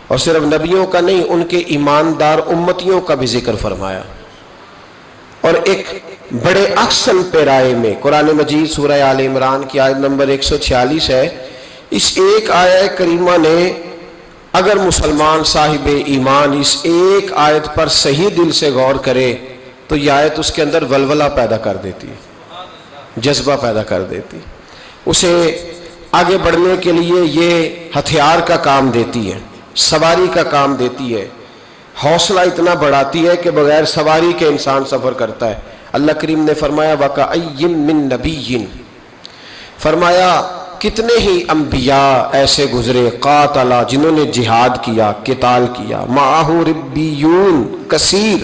اور صرف نبیوں کا نہیں، ان کے ایماندار امتیوں کا بھی ذکر فرمایا۔ اور ایک بڑے احسن پیرائے میں قرآن مجید سورہ آل عمران کی آیت نمبر 146 ہے، اس ایک آیت کریمہ نے اگر مسلمان صاحب ایمان اس ایک آیت پر صحیح دل سے غور کرے تو یہ آیت اس کے اندر ولولہ پیدا کر دیتی ہے، جذبہ پیدا کر دیتی، اسے آگے بڑھنے کے لیے یہ ہتھیار کا کام دیتی ہے، سواری کا کام دیتی ہے، حوصلہ اتنا بڑھاتی ہے کہ بغیر سواری کے انسان سفر کرتا ہے۔ اللہ کریم نے فرمایا وَكَأَيٍّ مِّن نَبِيٍّ، فرمایا کتنے ہی انبیاء ایسے گزرے قاتلا جنہوں نے جہاد کیا، قتال کیا، مَعَهُ رِبِّيُّونَ کثیر،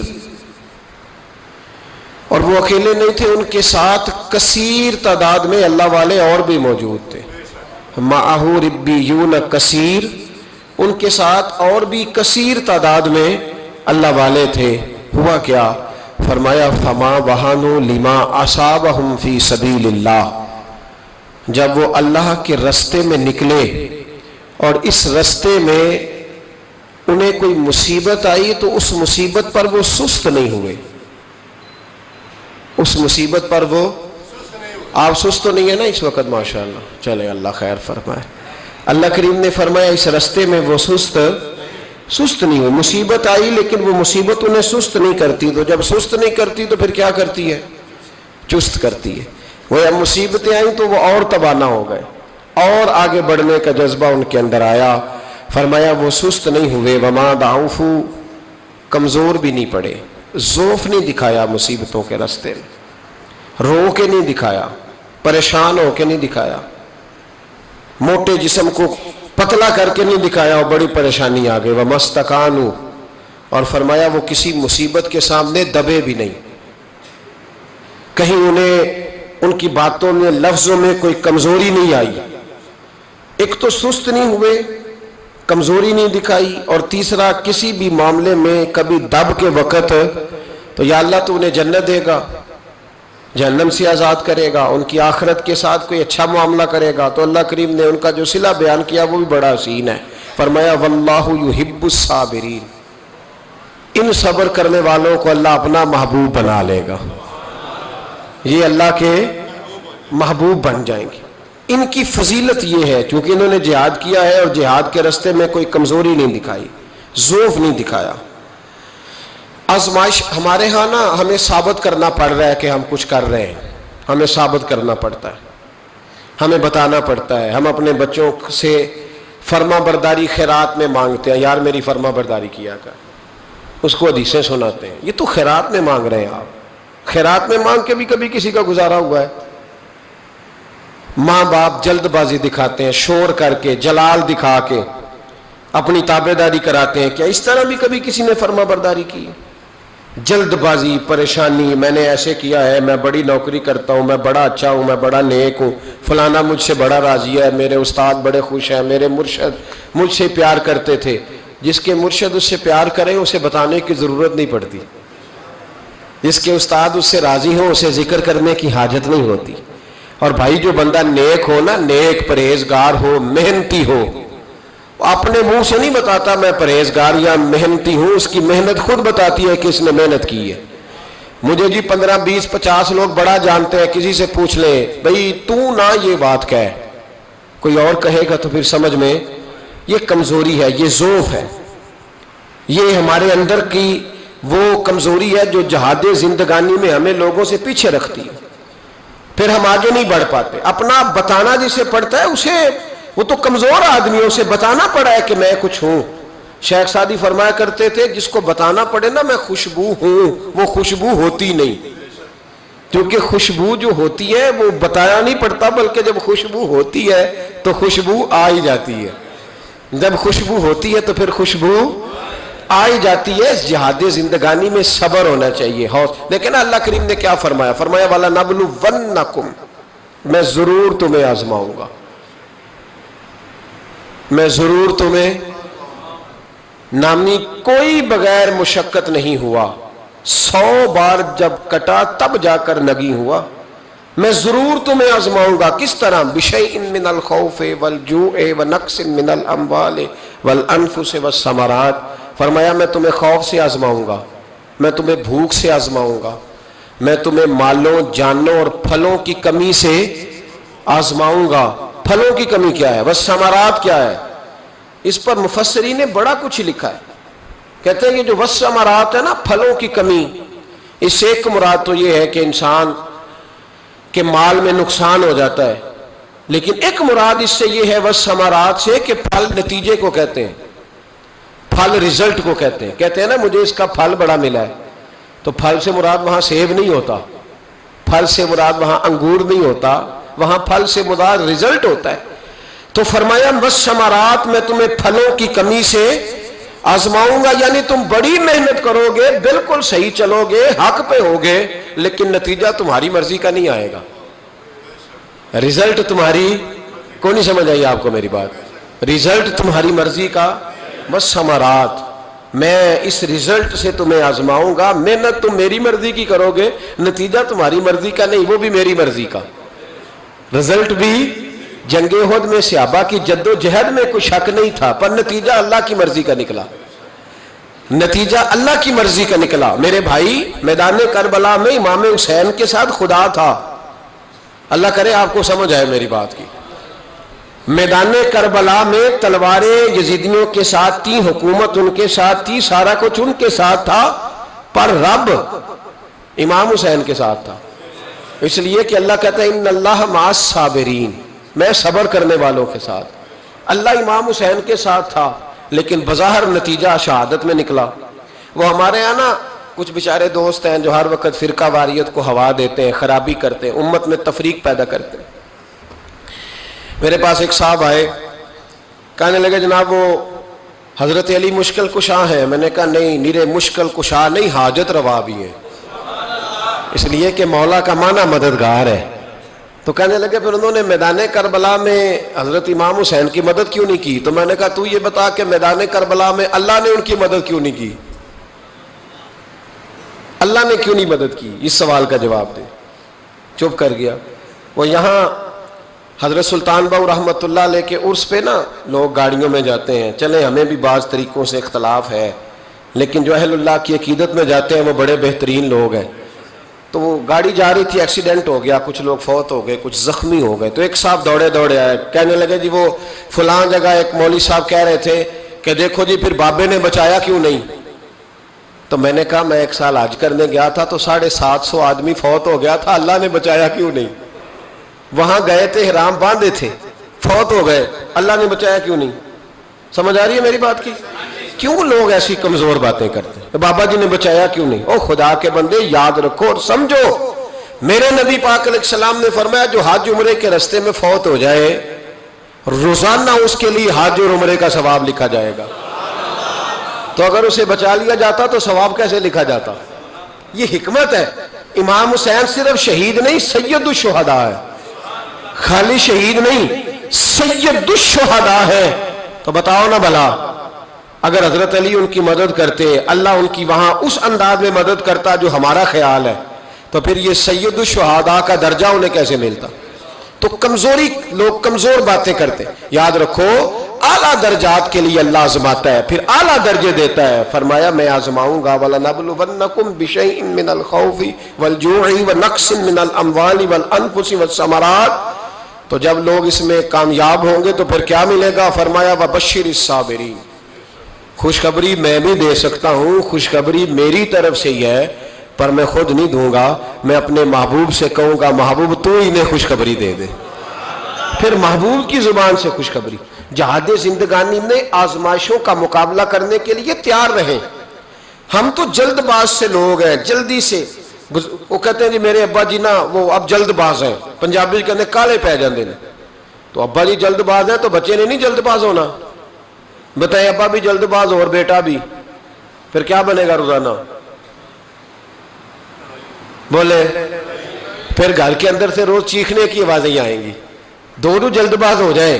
اور وہ اکیلے نہیں تھے، ان کے ساتھ کثیر تعداد میں اللہ والے اور بھی موجود تھے۔ مَعَهُ رِبِّيُّونَ کثیر، ان کے ساتھ اور بھی کثیر تعداد میں اللہ والے تھے۔ ہوا کیا؟ فرمایا فَمَا وَهَنُوا لِمَا أَصَابَهُمْ فِي سَبِيلِ اللَّهِ، جب وہ اللہ کے رستے میں نکلے اور اس رستے میں انہیں کوئی مصیبت آئی تو اس مصیبت پر وہ سست نہیں ہوئے، اس مصیبت پر وہ، آپ سست تو نہیں ہے نا اس وقت ماشاءاللہ، چلے اللہ خیر فرمائے۔ اللہ کریم نے فرمایا اس رستے میں وہ سست نہیں ہوئی، مصیبت آئی لیکن وہ مصیبت انہیں سست نہیں کرتی، تو جب سست نہیں کرتی تو پھر کیا کرتی ہے؟ چست کرتی ہے۔ وہ جب مصیبتیں آئیں تو وہ اور توانا ہو گئے، اور آگے بڑھنے کا جذبہ ان کے اندر آیا۔ فرمایا وہ سست نہیں ہوئے، وما ضعفوا، کمزور بھی نہیں پڑے، ضعف نہیں دکھایا مصیبتوں کے راستے میں، رو کے نہیں دکھایا، پریشان ہو کے نہیں دکھایا، موٹے جسم کو پتلا کر کے نہیں دکھایا اور بڑی پریشانی آ گئی۔ وما استکانوا، اور فرمایا وہ کسی مصیبت کے سامنے دبے بھی نہیں، کہیں انہیں ان کی باتوں میں لفظوں میں کوئی کمزوری نہیں آئی، ایک تو سست نہیں ہوئے، کمزوری نہیں دکھائی، اور تیسرا کسی بھی معاملے میں کبھی دب کے وقت تو یا اللہ تو انہیں جنت دے گا، جہنم سے آزاد کرے گا، ان کی آخرت کے ساتھ کوئی اچھا معاملہ کرے گا، تو اللہ کریم نے ان کا جو صلہ بیان کیا وہ بھی بڑا حسین ہے۔ فرمایا واللہ یحب الصابرین، ان صبر کرنے والوں کو اللہ اپنا محبوب بنا لے گا، یہ اللہ کے محبوب بن جائیں گے۔ ان کی فضیلت یہ ہے چونکہ انہوں نے جہاد کیا ہے اور جہاد کے راستے میں کوئی کمزوری نہیں دکھائی، ضعف نہیں دکھایا۔ آزمائش ہمارے ہاں نا ہمیں ثابت کرنا پڑ رہا ہے کہ ہم کچھ کر رہے ہیں، ہمیں ثابت کرنا پڑتا ہے، ہمیں بتانا پڑتا ہے۔ ہم اپنے بچوں سے فرما برداری خیرات میں مانگتے ہیں، یار میری فرما برداری کیا کر، اس کو حدیثیں سناتے ہیں، یہ تو خیرات میں مانگ رہے ہیں آپ، خیرات میں مانگ کے بھی کبھی کسی کا گزارا ہوا ہے؟ ماں باپ جلد بازی دکھاتے ہیں، شور کر کے، جلال دکھا کے اپنی تابع داری کراتے ہیں، کیا اس طرح بھی کبھی کسی نے فرما برداری کی؟ جلد بازی، پریشانی، میں نے ایسے کیا ہے، میں بڑی نوکری کرتا ہوں، میں بڑا اچھا ہوں، میں بڑا نیک ہوں، فلانا مجھ سے بڑا راضی ہے، میرے استاد بڑے خوش ہیں، میرے مرشد مجھ سے پیار کرتے تھے۔ جس کے مرشد اس سے پیار کریں اسے بتانے کی ضرورت نہیں پڑتی، جس کے استاد اس سے راضی ہوں اسے ذکر کرنے کی حاجت نہیں ہوتی۔ اور بھائی جو بندہ نیک ہو نا، نیک پرہیزگار ہو، محنتی ہو، اپنے منہ سے نہیں بتاتا میں پرہیزگار یا محنتی ہوں، اس کی محنت خود بتاتی ہے کہ اس نے محنت کی ہے۔ مجھے جی 15 20 50 لوگ بڑا جانتے ہیں، کسی سے پوچھ لیں بھئی تو نہ یہ بات کہے، کوئی اور کہے گا تو پھر سمجھ میں یہ کمزوری ہے، یہ ضعف ہے، یہ ہمارے اندر کی وہ کمزوری ہے جو جہاد زندگانی میں ہمیں لوگوں سے پیچھے رکھتی ہے، پھر ہم آگے نہیں بڑھ پاتے۔ اپنا بتانا جسے پڑتا ہے اسے، وہ تو کمزور آدمیوں سے بتانا پڑا ہے کہ میں کچھ ہوں۔ شیخ سعدی فرمایا کرتے تھے جس کو بتانا پڑے نا میں خوشبو ہوں، وہ خوشبو ہوتی نہیں، کیونکہ خوشبو جو ہوتی ہے وہ بتایا نہیں پڑتا، بلکہ جب خوشبو ہوتی ہے تو خوشبو آ ہی جاتی ہے، جب خوشبو ہوتی ہے تو پھر خوشبو آ ہی جاتی ہے۔ اس جہاد زندگانی میں صبر ہونا چاہیے، لیکن اللہ کریم نے کیا فرمایا؟ فرمایا وَلَنَبْلُوَنَّكُمْ، میں ضرور تمہیں آزماؤں گا، میں ضرور تمہیں، نامی کوئی بغیر مشقت نہیں ہوا، 100 بار جب کٹا تب جا کر نگی ہوا، میں ضرور تمہیں آزماؤں گا. کس طرح؟ بشیء من الخوف والجوع ونقص من الاموال والانفس والثمرات. فرمایا میں تمہیں خوف سے آزماؤں گا، میں تمہیں بھوک سے آزماؤں گا، میں تمہیں مالوں جانوں اور پھلوں کی کمی سے آزماؤں گا. پھلوں کی کمی کیا ہے؟ والثمرات کیا ہے؟ اس پر مفسرین نے بڑا کچھ لکھا ہے. کہتے ہیں کہ جو والثمرات ہے نا، پھلوں کی کمی، اس سے ایک مراد تو یہ ہے کہ انسان کے مال میں نقصان ہو جاتا ہے، لیکن ایک مراد اس سے یہ ہے والثمرات سے کہ پھل نتیجے کو کہتے ہیں، پھل رزلٹ کو کہتے ہیں. کہتے ہیں نا مجھے اس کا پھل بڑا ملا ہے، تو پھل سے مراد وہاں سیب نہیں ہوتا، پھل سے مراد وہاں انگور نہیں ہوتا، وہاں پھل سے مراد رزلٹ ہوتا ہے. تو فرمایا والثمرات، میں تمہیں پھلوں کی کمی سے آزماؤں گا. یعنی تم بڑی محنت کرو گے، بالکل صحیح چلو گے، حق پہ ہوگے، لیکن نتیجہ تمہاری مرضی کا نہیں آئے گا. رزلٹ تمہاری کو نہیں سمجھ آئی آپ کو میری بات؟ رزلٹ تمہاری مرضی کا. والثمرات، میں اس رزلٹ سے تمہیں آزماؤں گا. محنت تم میری مرضی کی کرو گے، نتیجہ تمہاری مرضی کا نہیں، وہ بھی میری مرضی کا. رزلٹ بھی جنگ احد میں صحابہ کی جد و جہد میں کوئی شک نہیں تھا، پر نتیجہ اللہ کی مرضی کا نکلا، نتیجہ اللہ کی مرضی کا نکلا. میرے بھائی، میدان کربلا میں امام حسین کے ساتھ خدا تھا. اللہ کرے آپ کو سمجھ آئے میری بات کی. میدان کربلا میں تلواریں یزیدیوں کے ساتھ تھی، حکومت ان کے ساتھ تھی، سارا کچھ ان کے ساتھ تھا، پر رب امام حسین کے ساتھ تھا. اس لیے کہ اللہ کہتا ہے ان اللہ مع الصابرین، میں صبر کرنے والوں کے ساتھ. اللہ امام حسین کے ساتھ تھا، لیکن بظاہر نتیجہ شہادت میں نکلا. وہ ہمارے یہاں نا کچھ بیچارے دوست ہیں جو ہر وقت فرقہ واریت کو ہوا دیتے ہیں، خرابی کرتے ہیں، امت میں تفریق پیدا کرتے ہیں. میرے پاس ایک صاحب آئے، کہنے لگے جناب وہ حضرت علی مشکل کشا ہیں. میں نے کہا نہیں، نیرے مشکل کشا نہیں، حاجت روا بھی ہے، اس لیے کہ مولا کا معنی مددگار ہے. تو کہنے لگے پھر انہوں نے میدان کربلا میں حضرت امام حسین کی مدد کیوں نہیں کی؟ تو میں نے کہا تو یہ بتا کہ میدان کربلا میں اللہ نے ان کی مدد کیوں نہیں کی؟ اللہ نے کیوں نہیں مدد کی؟ اس سوال کا جواب دے. چپ کر گیا. وہ یہاں حضرت سلطان باؤ رحمۃ اللہ علیہ کے عرس پہ نا لوگ گاڑیوں میں جاتے ہیں. چلیں ہمیں بھی بعض طریقوں سے اختلاف ہے، لیکن جو اہل اللہ کی عقیدت میں جاتے ہیں وہ بڑے بہترین لوگ ہیں. تو وہ گاڑی جا رہی تھی، ایکسیڈنٹ ہو گیا، کچھ لوگ فوت ہو گئے، کچھ زخمی ہو گئے. تو ایک صاحب دوڑے دوڑے آئے، کہنے لگے جی وہ فلاں جگہ ایک مولوی صاحب کہہ رہے تھے کہ دیکھو جی پھر بابے نے بچایا کیوں نہیں. تو میں نے کہا میں ایک سال حج کرنے گیا تھا تو 750 آدمی فوت ہو گیا تھا، اللہ نے بچایا کیوں نہیں؟ وہاں گئے تھے، احرام باندھے تھے، فوت ہو گئے، اللہ نے بچایا کیوں نہیں؟ سمجھ آ رہی ہے میری بات کی؟ کیوں لوگ ایسی کمزور باتیں کرتے ہیں؟ بابا جی نے بچایا کیوں نہیں؟ او خدا کے بندے یاد رکھو اور سمجھو، میرے نبی پاک علیہ السلام نے فرمایا جو حج عمرے کے رستے میں فوت ہو جائے روزانہ اس کے لیے حج اور عمرے کا ثواب لکھا جائے گا. تو اگر اسے بچا لیا جاتا تو ثواب کیسے لکھا جاتا؟ یہ حکمت ہے. امام حسین صرف شہید نہیں، سید الشہداء ہے. خالی شہید نہیں، سید الشہداء ہے. تو بتاؤ نا بھلا، اگر حضرت علی ان کی مدد کرتے، اللہ ان کی وہاں اس انداز میں مدد کرتا جو ہمارا خیال ہے، تو پھر یہ سید الشہداء کا درجہ انہیں کیسے ملتا؟ تو کمزوری، لوگ کمزور باتیں کرتے. یاد رکھو اعلیٰ درجات کے لیے اللہ آزماتا ہے، پھر اعلیٰ درجے دیتا ہے. فرمایا میں آزماؤں گا وَلَنَبْلُوَنَّكُمْ بِشَيْءٍ مِّنَ الْخَوْفِ وَالْجُوعِ وَنَقْصٍ مِّنَ الْأَمْوَالِ وَالْأَنفُسِ وَالثَّمَرَاتِ. تو جب لوگ اس میں کامیاب ہوں گے تو پھر کیا ملے گا؟ فرمایا وَبَشِّرِ الصَّابِرِينَ، خوشخبری میں بھی دے سکتا ہوں، خوشخبری میری طرف سے ہی ہے، پر میں خود نہیں دوں گا، میں اپنے محبوب سے کہوں گا محبوب تو انہیں خوشخبری دے دے. پھر محبوب کی زبان سے خوشخبری. جہاد زندگانی میں آزمائشوں کا مقابلہ کرنے کے لیے تیار رہیں. ہم تو جلد باز سے لوگ ہیں، جلدی سے. وہ کہتے ہیں جی میرے ابا جی نا وہ اب جلد باز ہیں، پنجابی کہتے ہیں کالے پہ جاندے نے. تو ابا جی جلد باز ہیں تو بچے نے نہیں جلد باز ہونا. بتائیں ابا بھی جلد باز اور بیٹا بھی، پھر کیا بنے گا روزانہ؟ بولے پھر گھر کے اندر سے روز چیخنے کی آوازیں آئیں گی. دونوں جلد باز ہو جائیں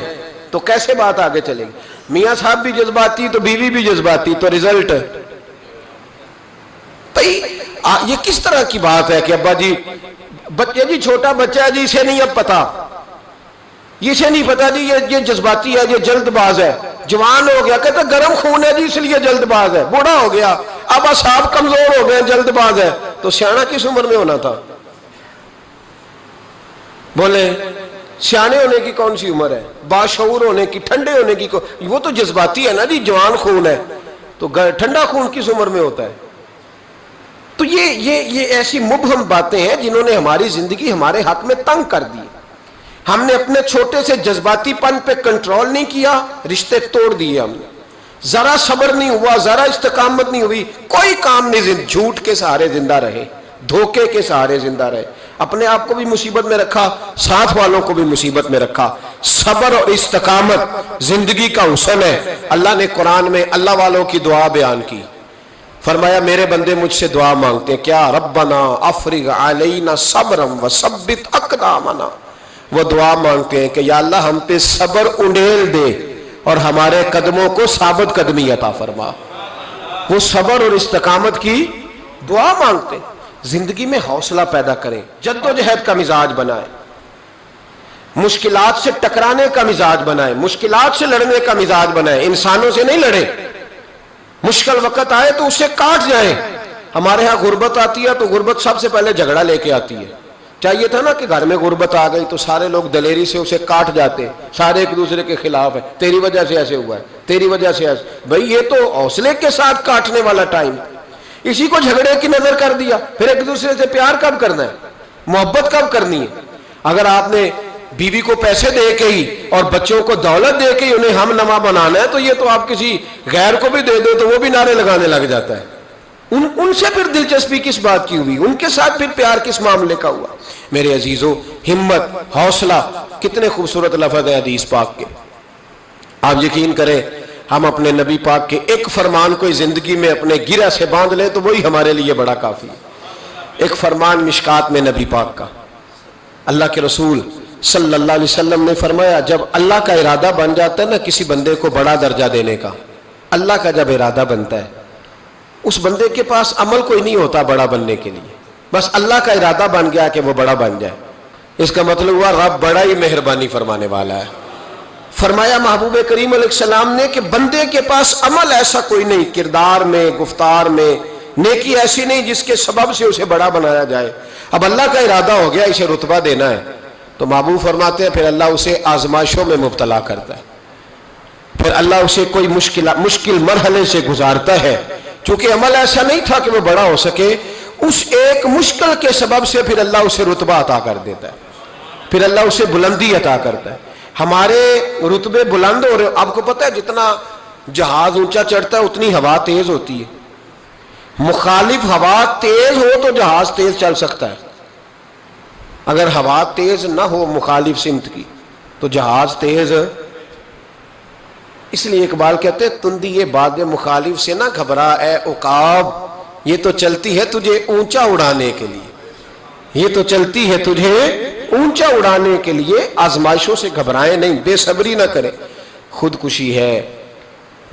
تو کیسے بات آگے چلے گی؟ میاں صاحب بھی جذباتی تو بیوی بھی جذباتی، تو رزلٹ بھائی یہ کس طرح کی بات ہے کہ ابا جی بچے جی چھوٹا بچہ ہے جی، اسے نہیں اب پتا، اسے نہیں پتا جی یہ جذباتی ہے، یہ جلد باز ہے، جوان ہو گیا کہتا گرم خون ہے جی اس لیے جلد باز ہے، بوڑھا ہو گیا اب اعصاب کمزور ہو گئے جلد باز ہے، تو سیاںا کس عمر میں ہونا تھا؟ بولے سیانے ہونے کی کون سی عمر ہے؟ باشعور ہونے کی، ٹھنڈے ہونے کی، وہ تو جذباتی ہے نا جی، جوان خون ہے، تو ٹھنڈا خون کس عمر میں ہوتا ہے؟ تو یہ ایسی مبہم باتیں ہیں جنہوں نے ہماری زندگی ہمارے حق میں تنگ کر دی۔ ہم نے اپنے چھوٹے سے جذباتی پن پہ کنٹرول نہیں کیا، رشتے توڑ دیے ہم نے، ذرا صبر نہیں ہوا، ذرا استقامت نہیں ہوئی، کوئی کام نہیں، جھوٹ کے سہارے زندہ رہے، دھوکے کے سہارے زندہ رہے، اپنے آپ کو بھی مصیبت میں رکھا، ساتھ والوں کو بھی مصیبت میں رکھا۔ صبر اور استقامت زندگی کا حسن ہے۔ اللہ نے قرآن میں اللہ والوں کی دعا بیان کی، فرمایا میرے بندے مجھ سے دعا مانگتے ہیں، کیا ربنا افرغ علینا صبرا وثبت اقدامنا، وہ دعا مانگتے ہیں کہ یا اللہ ہم پہ صبر انڈیل دے اور ہمارے قدموں کو ثابت قدمی عطا فرما۔ وہ صبر اور استقامت کی دعا مانگتے ہیں، زندگی میں حوصلہ پیدا کریں، جدوجہد کا مزاج بنائیں، مشکلات سے ٹکرانے کا مزاج بنائیں، مشکلات سے لڑنے کا مزاج بنائیں، انسانوں سے نہیں لڑیں، مشکل وقت آئے تو اسے کاٹ جائیں۔ ہمارے ہاں غربت آتی ہے تو غربت سب سے پہلے جھگڑا لے کے آتی ہے، چاہیے تھا نا کہ گھر میں غربت آ گئی تو سارے لوگ دلیری سے اسے کاٹ جاتے، سارے ایک دوسرے کے خلاف ہے، تیری وجہ سے ایسے ہوا ہے، تیری وجہ سے ایسے، بھئی یہ تو حوصلے کے ساتھ کاٹنے والا ٹائم، اسی کو جھگڑے کی نظر کر دیا، پھر ایک دوسرے سے پیار کب کرنا ہے، محبت کب کرنی ہے؟ اگر آپ نے بیوی کو پیسے دے کے ہی اور بچوں کو دولت دے کے ہی انہیں ہم نوا بنانا ہے تو یہ تو آپ کسی غیر کو بھی دے دو تو وہ بھی نعرے لگانے لگ جاتا ہے۔ ان سے پھر دلچسپی کس بات کی ہوئی، ان کے ساتھ پھر پیار کس معاملے کا ہوا؟ میرے عزیزو، ہمت، حوصلہ، کتنے خوبصورت لفظ ہے حدیث پاک کے۔ آپ یقین کریں ہم اپنے نبی پاک کے ایک فرمان کو زندگی میں اپنے گرہ سے باندھ لیں تو وہی ہمارے لیے بڑا کافی ہے۔ ایک فرمان مشکات میں نبی پاک کا، اللہ کے رسول صلی اللہ علیہ وسلم نے فرمایا جب اللہ کا ارادہ بن جاتا ہے نا کسی بندے کو بڑا درجہ دینے کا، اللہ کا جب ارادہ بنتا ہے اس بندے کے پاس عمل کوئی نہیں ہوتا بڑا بننے کے لیے، بس اللہ کا ارادہ بن گیا کہ وہ بڑا بن جائے، اس کا مطلب ہوا رب بڑا ہی مہربانی فرمانے والا ہے۔ فرمایا محبوب کریم علیہ السلام نے کہ بندے کے پاس عمل ایسا کوئی نہیں، کردار میں، گفتار میں نیکی ایسی نہیں جس کے سبب سے اسے بڑا بنایا جائے، اب اللہ کا ارادہ ہو گیا اسے رتبہ دینا ہے تو محبوب فرماتے ہیں پھر اللہ اسے آزمائشوں میں مبتلا کرتا ہے، پھر اللہ اسے کوئی مشکل مرحلے سے گزارتا ہے، چونکہ عمل ایسا نہیں تھا کہ وہ بڑا ہو سکے، اس ایک مشکل کے سبب سے پھر اللہ اسے رتبہ عطا کر دیتا ہے، پھر اللہ اسے بلندی عطا کرتا ہے۔ ہمارے رتبے بلند ہو رہے، آپ کو پتہ ہے جتنا جہاز اونچا چڑھتا ہے اتنی ہوا تیز ہوتی ہے، مخالف ہوا تیز ہو تو جہاز تیز چل سکتا ہے، اگر ہوا تیز نہ ہو مخالف سمت کی تو جہاز تیز، اس لیے اقبال کہتے ہیں تندی یہ باد مخالف سے نہ گھبرا اے عقاب، یہ تو چلتی ہے تجھے اونچا اڑانے کے لیے، یہ تو چلتی ہے تجھے اونچا اڑانے کے لیے، آزمائشوں سے گھبرائیں نہیں، بے صبری نہ کریں، خودکشی ہے،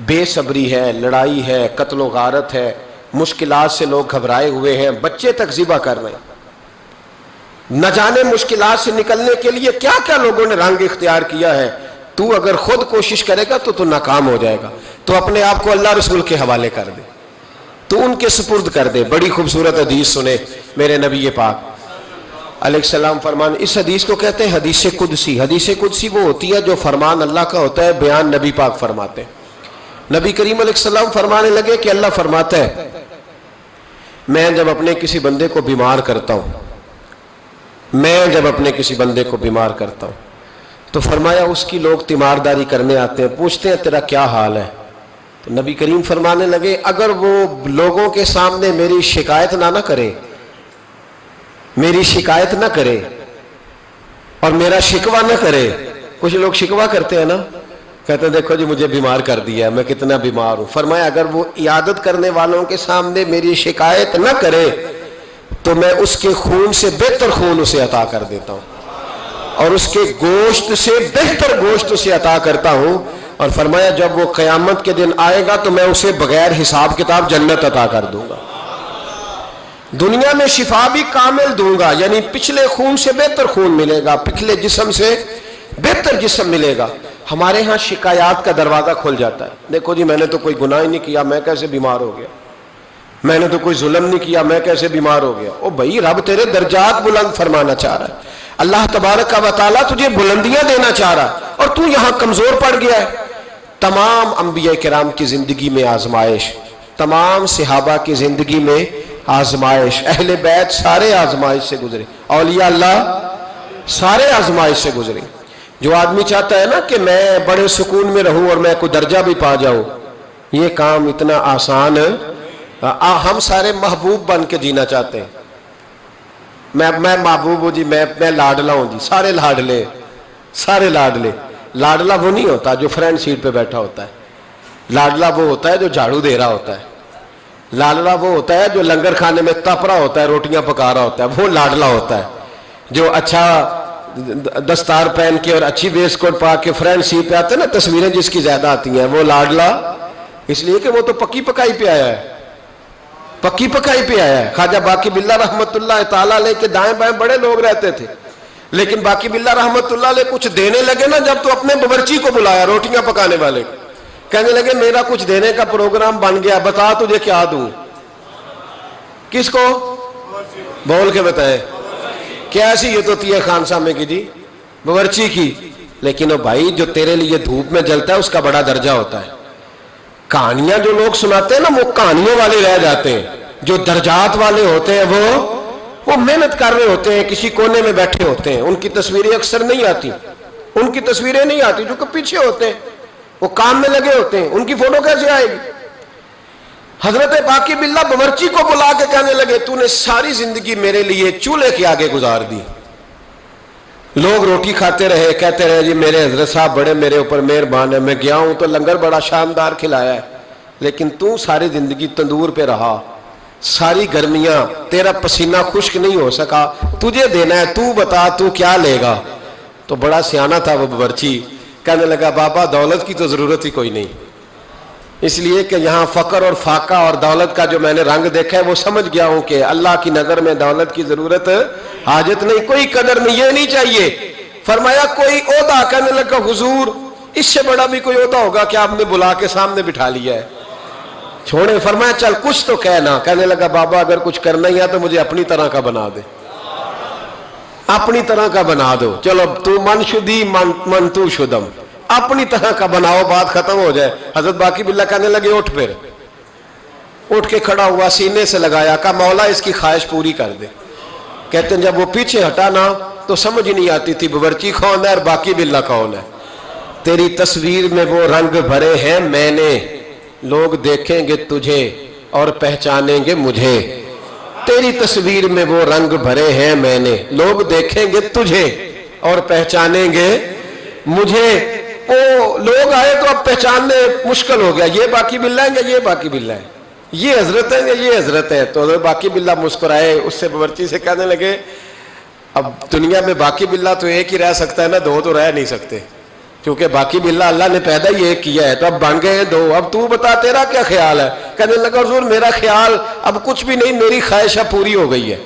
بے صبری ہے، لڑائی ہے، قتل و غارت ہے، مشکلات سے لوگ گھبرائے ہوئے ہیں، بچے تک ذبح کر رہے ہیں، نہ جانے مشکلات سے نکلنے کے لیے کیا کیا لوگوں نے رنگ اختیار کیا ہے، تو اگر خود کوشش کرے گا تو ناکام ہو جائے گا، تو اپنے آپ کو اللہ رسول کے حوالے کر دے، تو ان کے سپرد کر دے۔ بڑی خوبصورت حدیث سنے میرے نبی پاک علیہ السلام فرمان، اس حدیث کو کہتے ہیں حدیث قدسی۔ حدیث قدسی وہ ہوتی ہے جو فرمان اللہ کا ہوتا ہے، بیان نبی پاک فرماتے ہیں۔ نبی کریم علیہ السلام فرمانے لگے کہ اللہ فرماتا ہے میں جب اپنے کسی بندے کو بیمار کرتا ہوں، میں جب اپنے کسی بندے کو بیمار کرتا ہوں تو فرمایا اس کی لوگ تیمارداری کرنے آتے ہیں، پوچھتے ہیں تیرا کیا حال ہے، تو نبی کریم فرمانے لگے اگر وہ لوگوں کے سامنے میری شکایت نہ کرے، میری شکایت نہ کرے اور میرا شکوہ نہ کرے، کچھ لوگ شکوہ کرتے ہیں نا، کہتے ہیں دیکھو جی مجھے بیمار کر دیا ہے، میں کتنا بیمار ہوں، فرمایا اگر وہ عیادت کرنے والوں کے سامنے میری شکایت نہ کرے تو میں اس کے خون سے بہتر خون اسے عطا کر دیتا ہوں اور اس کے گوشت سے بہتر گوشت اسے عطا کرتا ہوں، اور فرمایا جب وہ قیامت کے دن آئے گا تو میں اسے بغیر حساب کتاب جنت عطا کر دوں گا۔ دنیا میں شفا بھی کامل دوں گا، یعنی پچھلے خون سے بہتر خون ملے گا، پچھلے جسم سے بہتر جسم ملے گا۔ ہمارے ہاں شکایات کا دروازہ کھل جاتا ہے، دیکھو جی میں نے تو کوئی گناہ ہی نہیں کیا، میں کیسے بیمار ہو گیا، میں نے تو کوئی ظلم نہیں کیا، میں کیسے بیمار ہو گیا۔ او بھائی رب تیرے درجات بلند فرمانا چاہ رہا ہے، اللہ تبارک و تعالیٰ تجھے بلندیاں دینا چاہ رہا ہے، اور تو یہاں کمزور پڑ گیا ہے۔ تمام انبیاء کرام کی زندگی میں آزمائش، تمام صحابہ کی زندگی میں آزمائش، اہل بیت سارے آزمائش سے گزرے، اولیاء اللہ سارے آزمائش سے گزرے۔ جو آدمی چاہتا ہے نا کہ میں بڑے سکون میں رہوں اور میں کوئی درجہ بھی پا جاؤں، یہ کام اتنا آسان ہے۔ ہم سارے محبوب بن کے جینا چاہتے ہیں، میں محبوب ہوں جی، میں لاڈلا ہوں جی، سارے لاڈلے، سارے لاڈلے۔ لاڈلا وہ نہیں ہوتا جو فرنٹ سیٹ پہ بیٹھا ہوتا ہے، لاڈلا وہ ہوتا ہے جو جھاڑو دے رہا ہوتا ہے، لاڈلا وہ ہوتا ہے جو لنگر کھانے میں تپ رہا ہوتا ہے، روٹیاں پکا رہا ہوتا ہے، وہ لاڈلا ہوتا ہے۔ جو اچھا دستار پہن کے اور اچھی ویسٹ کوٹ پا کے فرنٹ سیٹ پہ آتے ہیں نا، تصویریں جس کی زیادہ آتی ہیں، وہ لاڈلا اس لیے کہ وہ تو پکی پکائی پہ آیا ہے، پکی پکائی پہ آیا ہے۔ خواجہ باقی باللہ رحمت اللہ تعالیٰ علیہ کے دائیں بائیں بڑے لوگ رہتے تھے، لیکن باقی باللہ رحمت اللہ علیہ کچھ دینے لگے نا، جب تو اپنے باورچی کو بلایا روٹیاں پکانے والے، کہنے لگے میرا کچھ دینے کا پروگرام بن گیا، بتا تجھے کیا دوں۔ کس کو؟ بول کے بتائے کیسی یہ تو تیہ خان سامنے کی جی، باورچی کی۔ لیکن وہ بھائی جو تیرے لیے دھوپ میں جلتا ہے اس کا بڑا درجہ ہوتا ہے۔ کہانیاں جو لوگ سناتے ہیں نا وہ کہانیوں والے رہ جاتے ہیں، جو درجات والے ہوتے ہیں وہ محنت کر رہے ہوتے ہیں، کسی کونے میں بیٹھے ہوتے ہیں، ان کی تصویریں اکثر نہیں آتی، ان کی تصویریں نہیں آتی، جو کہ پیچھے ہوتے ہیں، وہ کام میں لگے ہوتے ہیں، ان کی فوٹو کیسے آئے گی؟ حضرت باقی باللہ باورچی کو بلا کے کہنے لگے تو نے ساری زندگی میرے لیے چولہے کے آگے گزار دی۔ لوگ روٹی کھاتے رہے، کہتے رہے جی میرے حضرت صاحب بڑے میرے اوپر مہربان ہے، میں گیا ہوں تو لنگر بڑا شاندار کھلایا ہے، لیکن تو ساری زندگی تندور پہ رہا، ساری گرمیاں تیرا پسینہ خشک نہیں ہو سکا، تجھے دینا ہے، تو بتا تو کیا لے گا؟ تو بڑا سیانہ تھا وہ باورچی، کہنے لگا بابا دولت کی تو ضرورت ہی کوئی نہیں، اس لیے کہ یہاں فقر اور فاقہ اور دولت کا جو میں نے رنگ دیکھا ہے وہ سمجھ گیا ہوں کہ اللہ کی نظر میں دولت کی ضرورت حاجت نہیں، کوئی قدر نہیں، یہ نہیں چاہیے۔ فرمایا کوئی عہدہ، کہنے لگا حضور اس سے بڑا بھی کوئی عہدہ ہوگا کہ آپ نے بلا کے سامنے بٹھا لیا ہے، چھوڑے۔ فرمایا چل کچھ تو کہنا، کہنے لگا بابا اگر کچھ کرنا ہی ہے تو مجھے اپنی طرح کا بنا دے، اپنی طرح کا بنا دو، چلو تو من شدی من تو شدم، اپنی طرح کا بناؤ، بات ختم ہو جائے۔ حضرت باقی باللہ کہنے لگے اٹھ، پھر اٹھ کے کھڑا ہوا، سینے سے لگایا، کہا مولا اس کی خواہش پوری کر دے۔ کہتے ہیں جب وہ پیچھے ہٹا نا تو سمجھ نہیں آتی تھی باورچی کون ہے اور باقی باللہ کون ہے۔ تیری تصویر میں وہ رنگ بھرے ہیں میں نے، لوگ دیکھیں گے تجھے اور پہچانیں گے مجھے۔ تیری تصویر میں وہ رنگ بھرے ہیں میں نے، لوگ دیکھیں گے تجھے اور پہچانیں گے مجھے۔ وہ لوگ آئے تو اب پہچاننے مشکل ہو گیا، یہ باقی باللہ ہیں یہ باقی باللہ ہے، یہ حضرت ہیں یہ حضرت ہے۔ تو حضرت باقی باللہ مسکرائے، اس سے باورچی سے کہنے لگے اب دنیا میں باقی باللہ تو ایک ہی رہ سکتا ہے نا، دو تو رہ نہیں سکتے، کیونکہ باقی باللہ اللہ نے پیدا ہی ایک کیا ہے، تو اب بن گئے ہیں دو۔ اب تو بتا تیرا کیا خیال ہے؟ کہنے لگا حضور میرا خیال اب کچھ بھی نہیں، میری خواہشہ پوری ہو گئی ہے،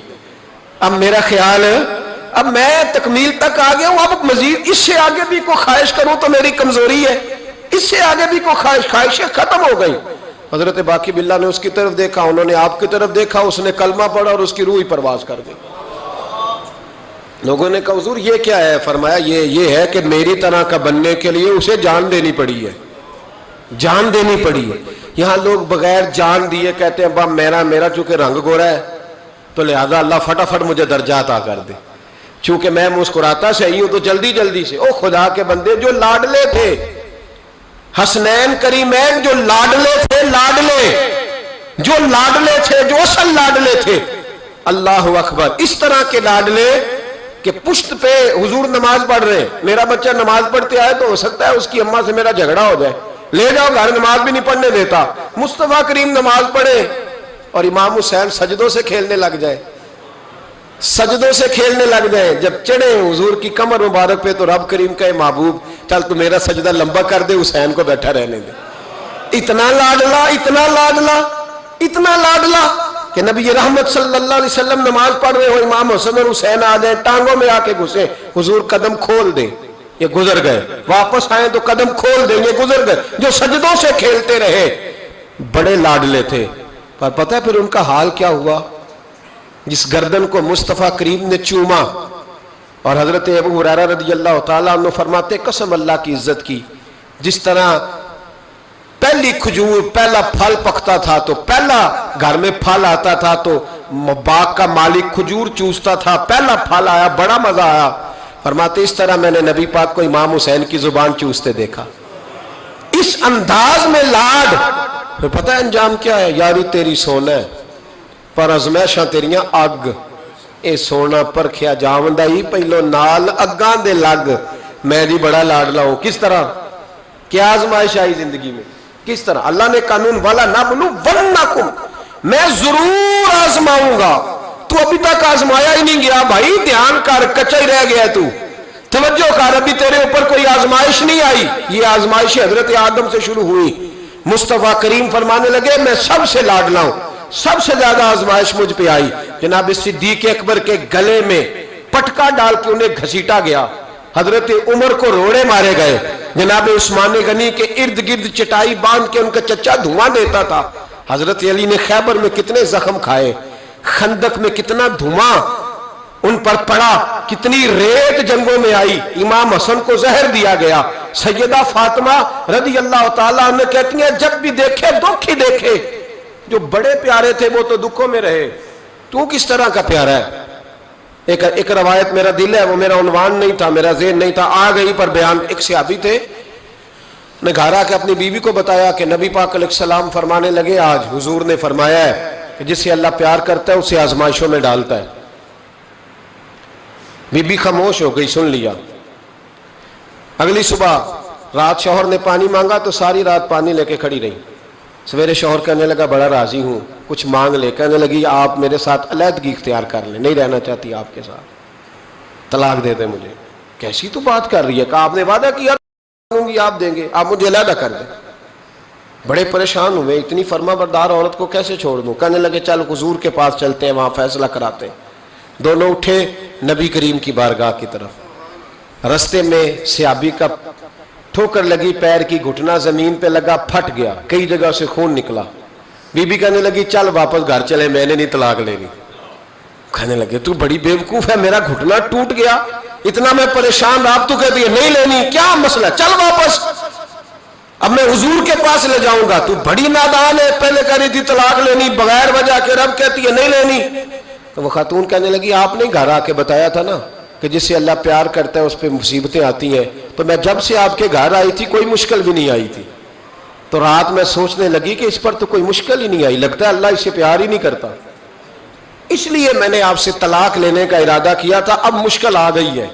اب میرا خیال ہے اب میں تکمیل تک آ گیا ہوں، اب مزید اس سے آگے بھی کوئی خواہش کروں تو میری کمزوری ہے، اس سے آگے بھی کوئی خواہشیں ختم ہو گئی۔ حضرت باقی باللہ نے اس کی طرف دیکھا، انہوں نے آپ کی طرف دیکھا، اس نے کلمہ پڑھا اور اس کی روح پرواز کر گئی۔ لوگوں نے کہا حضور یہ کیا ہے؟ فرمایا یہ ہے کہ میری طرح کا بننے کے لیے اسے جان دینی پڑی ہے، جان دینی پڑی ہے۔ یہاں لوگ بغیر جان دیے کہتے ہیں باپ میرا چونکہ رنگ گورا ہے تو لہذا اللہ فٹافٹ مجھے درجہ عطا کر دے، چونکہ میں مسکراتا صحیح ہوں تو جلدی سے۔ او خدا کے بندے جو لاڈلے تھے، حسنین کریمین جو لاڈلے تھے، جو لاڈلے تھے، جو اصل لاڈلے تھے، اللہ اکبر، اس طرح کے لاڈلے کہ پشت پہ حضور نماز پڑھ رہے ہیں، میرا بچہ نماز پڑھتے آئے تو ہو سکتا ہے اس کی اماں سے میرا جھگڑا ہو جائے، لے جاؤ گھر، نماز بھی نہیں پڑھنے دیتا۔ مصطفیٰ کریم نماز پڑھے اور امام حسین سجدوں سے کھیلنے لگ جائے، سجدوں سے کھیلنے لگ جائیں، جب چڑھے حضور کی کمر مبارک پہ تو رب کریم کہے محبوب چل تو میرا سجدہ لمبا کر دے، حسین کو بیٹھا رہنے دے۔ اتنا لاڈلا، اتنا لاڈلا، اتنا لاڈلا کہ نبی رحمت صلی اللہ علیہ وسلم نماز پڑھ رہے ہو، امام حسن اور حسین آ جائیں، ٹانگوں میں آ کے گھسے، حضور قدم کھول دیں، یہ گزر گئے، واپس آئیں تو قدم کھول دیں، یہ گزر گئے، جو سجدوں سے کھیلتے رہے، بڑے لاڈلے تھے۔ پر پتہ ہے پھر ان کا حال کیا ہوا؟ جس گردن کو مصطفیٰ کریم نے چوما، اور حضرت ابو ہریرہ رضی اللہ تعالیٰ عنہ فرماتے قسم اللہ کی عزت کی، جس طرح پہلی کھجور پہلا پھل پکتا تھا تو پہلا گھر میں پھل آتا تھا تو باغ کا مالک کھجور چوستا تھا، پہلا پھل آیا، بڑا مزہ آیا، فرماتے اس طرح میں نے نبی پاک کو امام حسین کی زبان چوستے دیکھا، اس انداز میں لاڈ۔ پھر پتہ ہے انجام کیا ہے؟ یاری تیری سونا ہے پر ازمائشاں تیریاں اگ، اے سونا پرکھیا جاوندا ہی پہلو نال اگاں دے لگ، میں جی بڑا لاڈلا ہوں۔ کس طرح؟ کیا آزمائش آئی زندگی میں؟ کس طرح؟ اللہ نے قانون والا نبلونکم، میں ضرور آزماؤں گا۔ تو ابھی تک آزمایا ہی نہیں گیا بھائی، دھیان کر، کچا ہی رہ گیا تو، توجہ کر، ابھی تیرے اوپر کوئی آزمائش نہیں آئی۔ یہ آزمائش حضرت آدم سے شروع ہوئی، مصطفیٰ کریم فرمانے لگے میں سب سے لاڈلا ہوں، سب سے زیادہ آزمائش مجھ پہ آئی۔ جناب صدیق اکبر کے گلے میں پٹکا ڈال کے انہیں گھسیٹا گیا، حضرت عمر کو روڑے مارے گئے، جناب عثمان غنی کے ارد گرد چٹائی باندھ کے ان کا چچا دھواں دیتا تھا، حضرت علی نے خیبر میں کتنے زخم کھائے، خندق میں کتنا دھواں ان پر پڑا، کتنی ریت جنگوں میں آئی، امام حسن کو زہر دیا گیا۔ سیدہ فاطمہ رضی اللہ تعالیٰ عنہ کہتی ہیں جب بھی دیکھے دکھ ہی دیکھے، جو بڑے پیارے تھے وہ تو دکھوں میں رہے، تو کس طرح کا پیارا ہے؟ ایک روایت میرا دل ہے، وہ میرا عنوان نہیں تھا، میرا ذہن نہیں تھا، آ گئی پر بیان۔ ایک صحابی تھے، نے گھر آ کے اپنی بیوی کو بتایا کہ نبی پاک علیہ السلام فرمانے لگے آج حضور نے فرمایا ہے کہ جس سے اللہ پیار کرتا ہے اسے آزمائشوں میں ڈالتا ہے۔ بی بی خاموش ہو گئی، سن لیا۔ اگلی صبح رات شوہر نے پانی مانگا تو ساری رات پانی لے کے کھڑی رہی۔ سویرے شوہر کہنے لگا بڑا راضی ہوں، کچھ مانگ لے، کہنے لگی آپ میرے ساتھ علیحدگی اختیار کر لیں، نہیں رہنا چاہتی آپ کے ساتھ، طلاق دے دیں مجھے۔ کیسی تو بات کر رہی ہے؟ کہ آپ نے وعدہ کیا دوں گی، آپ دیں گے، آپ مجھے علیحدہ کر دیں۔ بڑے پریشان ہوئے، اتنی فرما بردار عورت کو کیسے چھوڑ دوں؟ کہنے لگے چل حضور کے پاس چلتے ہیں، وہاں فیصلہ کراتے ہیں۔ دونوں اٹھے نبی کریم کی بارگاہ کی طرف، رستے میں صحابی کا ٹھوکر لگی، پیر کی گھٹنا زمین پہ لگا، پھٹ گیا، کئی جگہ سے خون نکلا۔ بی بی کہنے لگی چل واپس گھر چلے، میں نے نہیں طلاق لینی۔ کہنے لگے تو بڑی بیوقوف ہے، میرا گھٹنا ٹوٹ گیا، اتنا میں پریشان، آپ تو کہتی ہے نہیں لینی، کیا مسئلہ، چل واپس، اب میں حضور کے پاس لے جاؤں گا۔ تو بڑی نادان ہے، پہلے کہہ رہی تھی طلاق لینی بغیر وجہ کے، رب کہتی ہے نہیں لینی۔ تو وہ خاتون کہنے لگی آپ نے گھر آ کے بتایا تھا نا کہ جس سے اللہ پیار کرتا ہے اس پہ مصیبتیں آتی ہیں، تو میں جب سے آپ کے گھر آئی تھی کوئی مشکل بھی نہیں آئی تھی، تو رات میں سوچنے لگی کہ اس پر تو کوئی مشکل ہی نہیں آئی، لگتا ہے اللہ اس سے پیار ہی نہیں کرتا، اس لیے میں نے آپ سے طلاق لینے کا ارادہ کیا تھا۔ اب مشکل آ گئی ہے،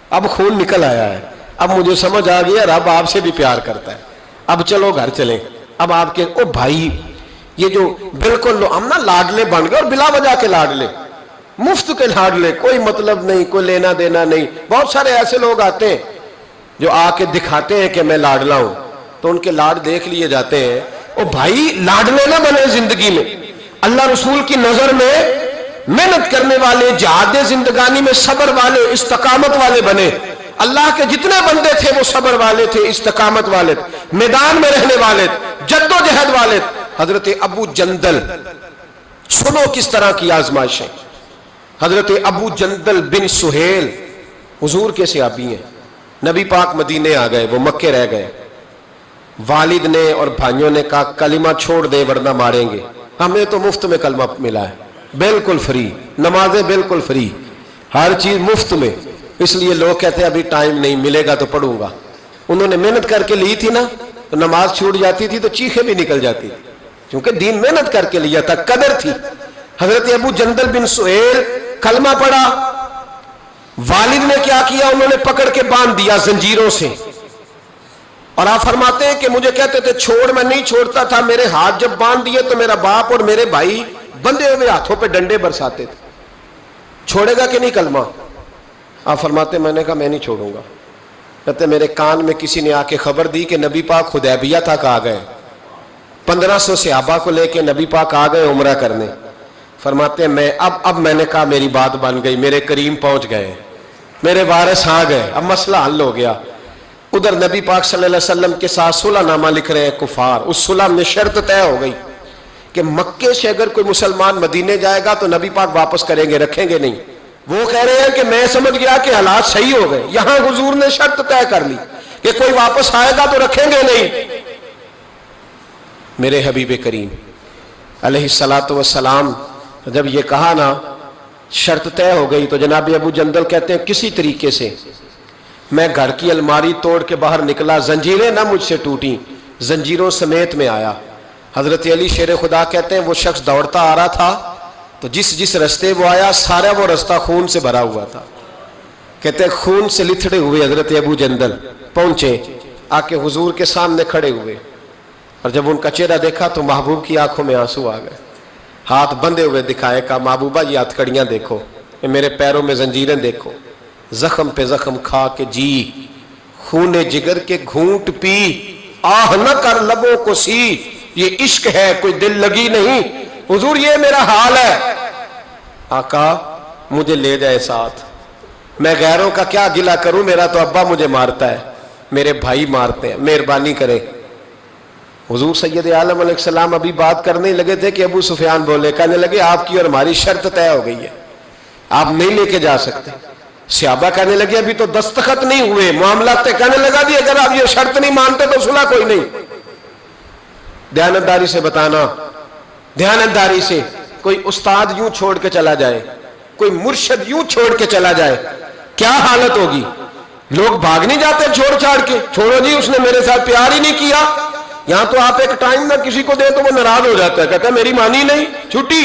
اب خون نکل آیا ہے، اب مجھے سمجھ آ گیا رب آپ سے بھی پیار کرتا ہے، اب چلو گھر چلیں۔ اب آپ کے او بھائی، یہ جو بالکل ہم نا لاڈلے بن گئے، اور بلا وجہ کے لاڈلے، مفت کے لاڈلے، کوئی مطلب نہیں، کوئی لینا دینا نہیں۔ بہت سارے ایسے لوگ آتے ہیں جو آ کے دکھاتے ہیں کہ میں لاڈلا ہوں، تو ان کے لاڈ دیکھ لیے جاتے ہیں۔ او بھائی لاڈلے نہ بنے زندگی میں، اللہ رسول کی نظر میں محنت کرنے والے، جہاد زندگانی میں صبر والے، استقامت والے بنے۔ اللہ کے جتنے بندے تھے وہ صبر والے تھے، استقامت والے تھے، میدان میں رہنے والے، جد و جہد والے۔ حضرت ابو جندل، سنو کس طرح کی آزمائشیں۔ حضرت ابو جندل بن سہیل حضور کے صحابی ہیں، نبی پاک مدینے آ گئے، وہ مکے رہ گئے، والد نے اور بھائیوں نے کہا کلمہ چھوڑ دے ورنہ ماریں گے۔ ہمیں تو مفت میں کلمہ ملا ہے، بالکل فری، نمازیں بالکل فری، ہر چیز مفت میں، اس لیے لوگ کہتے ہیں ابھی ٹائم نہیں ملے گا تو پڑھوں گا۔ انہوں نے محنت کر کے لی تھی نا، تو نماز چھوٹ جاتی تھی تو چیخیں بھی نکل جاتی تھی، کیونکہ دین محنت کر کے لیا تھا، قدر تھی۔ حضرت ابو جندل بن سہیل کلمہ پڑھا، والد نے کیا کیا، انہوں نے پکڑ کے باندھ دیا زنجیروں سے، اور آپ فرماتے ہیں کہ مجھے کہتے تھے چھوڑ، میں نہیں چھوڑتا تھا، میرے ہاتھ جب باندھ دیے تو میرا باپ اور میرے بھائی بندھے ہوئے ہاتھوں پہ ڈنڈے برساتے تھے، چھوڑے گا کہ نہیں کلمہ؟ آپ فرماتے میں نے کہا میں نہیں چھوڑوں گا۔ کہتے میرے کان میں کسی نے آ کے خبر دی کہ نبی پاک حدیبیہ تک آ گئے، 1500 صحابہ کو لے کے نبی پاک آ گئے عمرہ کرنے، فرماتے ہیں میں اب میں نے کہا میری بات بن گئی، میرے کریم پہنچ گئے، میرے وارث آ گئے، اب مسئلہ حل ہو گیا۔ ادھر نبی پاک صلی اللہ علیہ وسلم کے ساتھ صلح نامہ لکھ رہے ہیں کفار۔ اس صلح میں شرط طے ہو گئی کہ مکے سے اگر کوئی مسلمان مدینے جائے گا تو نبی پاک واپس کریں گے، رکھیں گے نہیں۔ وہ کہہ رہے ہیں کہ میں سمجھ گیا کہ حالات صحیح ہو گئے، یہاں حضور نے شرط طے کر لی کہ کوئی واپس آئے گا تو رکھیں گے نہیں۔ میرے حبیب کریم علیہ الصلوۃ والسلام جب یہ کہا نا شرط طے ہو گئی تو جناب ابو جندل کہتے ہیں کسی طریقے سے میں گھر کی الماری توڑ کے باہر نکلا، زنجیریں نہ مجھ سے ٹوٹیں، زنجیروں سمیت میں آیا۔ حضرت علی شیر خدا کہتے ہیں وہ شخص دوڑتا آ رہا تھا تو جس رستے وہ آیا سارا وہ رستہ خون سے بھرا ہوا تھا۔ کہتے ہیں خون سے لتھڑے ہوئے حضرت ابو جندل پہنچے، آ کے حضور کے سامنے کھڑے ہوئے، اور جب ان کا چہرہ دیکھا تو محبوب کی آنکھوں میں آنسو آ گئے، ہاتھ بندھے ہوئے دکھائے، کہا محبوبہ یہ ہتھکڑیاں دیکھو، یہ میرے پیروں میں زنجیریں دیکھو، زخم پہ زخم کھا کے جی، خون جگر کے گھونٹ پی، آہ نہ کر لبوں کو سی، یہ عشق ہے کوئی دل لگی نہیں، حضور یہ میرا حال ہے۔ آقا مجھے لے جائے ساتھ، میں غیروں کا کیا گلہ کروں، میرا تو ابا مجھے مارتا ہے، میرے بھائی مارتے ہیں، مہربانی کرے۔ حضور سید عالم علیہ السلام ابھی بات کرنے لگے تھے کہ ابو سفیان بولے، کہنے لگے آپ کی اور ہماری شرط طے ہو گئی ہے، آپ نہیں لے کے جا سکتے۔ صحابہ کہنے لگے ابھی تو دستخط نہیں ہوئے، معاملات کہنے لگا دی اگر آپ یہ شرط نہیں مانتے تو صلح کوئی نہیں۔ دیانتداری سے بتانا، دیانتداری سے، کوئی استاد یوں چھوڑ کے چلا جائے، کوئی مرشد یوں چھوڑ کے چلا جائے، کیا حالت ہوگی؟ لوگ بھاگ نہیں جاتے چھوڑ چھاڑ کے، چھوڑو جی اس نے میرے ساتھ پیار ہی نہیں کیا۔ یہاں تو آپ ایک ٹائم نہ کسی کو دے تو وہ ناراض ہو جاتا ہے، کہتا ہے میری مانی نہیں، چھٹی۔